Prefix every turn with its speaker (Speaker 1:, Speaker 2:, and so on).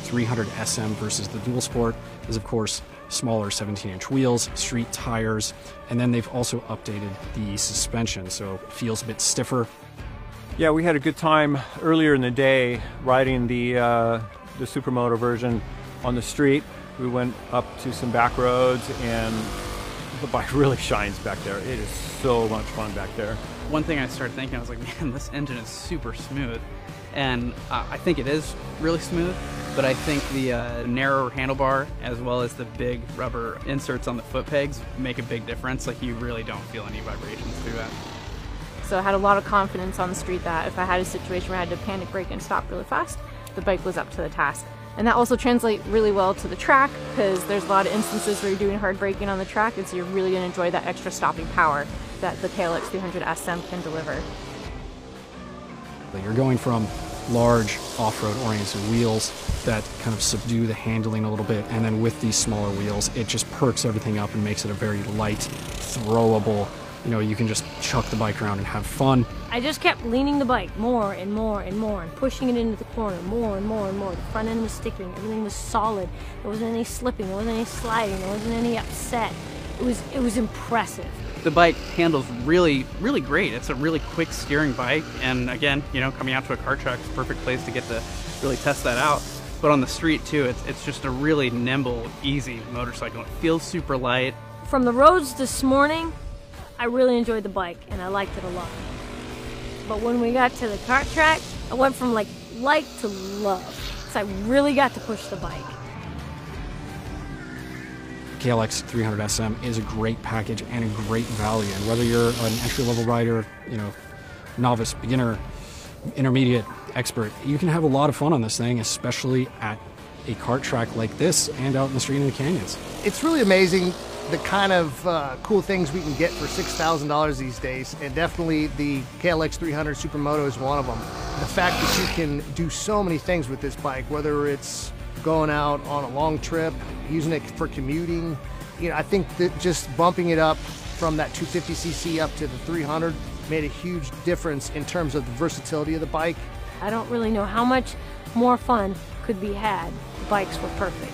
Speaker 1: 300 SM versus the Dual Sport is, of course, smaller 17-inch wheels, street tires, and then they've also updated the suspension, so it feels a bit stiffer.
Speaker 2: Yeah, we had a good time earlier in the day riding the Supermoto version on the street. We went up to some back roads and the bike really shines back there. It is so much fun back there.
Speaker 3: One thing I started thinking, I was like, man, this engine is super smooth. And I think it is really smooth, but I think the narrower handlebar as well as the big rubber inserts on the foot pegs make a big difference. Like, you really don't feel any vibrations through that.
Speaker 4: So I had a lot of confidence on the street that if I had a situation where I had to panic brake and stop really fast, the bike was up to the task. And that also translates really well to the track, because there's a lot of instances where you're doing hard braking on the track, and so you're really going to enjoy that extra stopping power that the KLX 300 SM can deliver.
Speaker 1: You're going from large off-road oriented wheels that kind of subdue the handling a little bit, and then with these smaller wheels, it just perks everything up and makes it a very light, throwable, you can just chuck the bike around and have fun.
Speaker 5: I just kept leaning the bike more and more and more and pushing it into the corner more and more and more. The front end was sticking, everything was solid. There wasn't any slipping, there wasn't any sliding, there wasn't any upset. It was impressive.
Speaker 3: The bike handles really, really great. It's a really quick steering bike, and again, coming out to a kart track is a perfect place to get to really test that out. But on the street too, it's just a really nimble, easy motorcycle. It feels super light.
Speaker 5: From the roads this morning, I really enjoyed the bike and I liked it a lot. But when we got to the kart track, I went from like to love. So I really got to push the bike.
Speaker 1: KLX 300 SM is a great package and a great value. And whether you're an entry-level rider, novice, beginner, intermediate, expert, you can have a lot of fun on this thing, especially at a kart track like this and out in the street in the canyons.
Speaker 6: It's really amazing the kind of cool things we can get for $6,000 these days, and definitely the KLX 300 Supermoto is one of them. The fact that you can do so many things with this bike, whether it's going out on a long trip, using it for commuting, I think that just bumping it up from that 250cc up to the 300 made a huge difference in terms of the versatility of the bike.
Speaker 5: I don't really know how much more fun could be had. The bikes were perfect.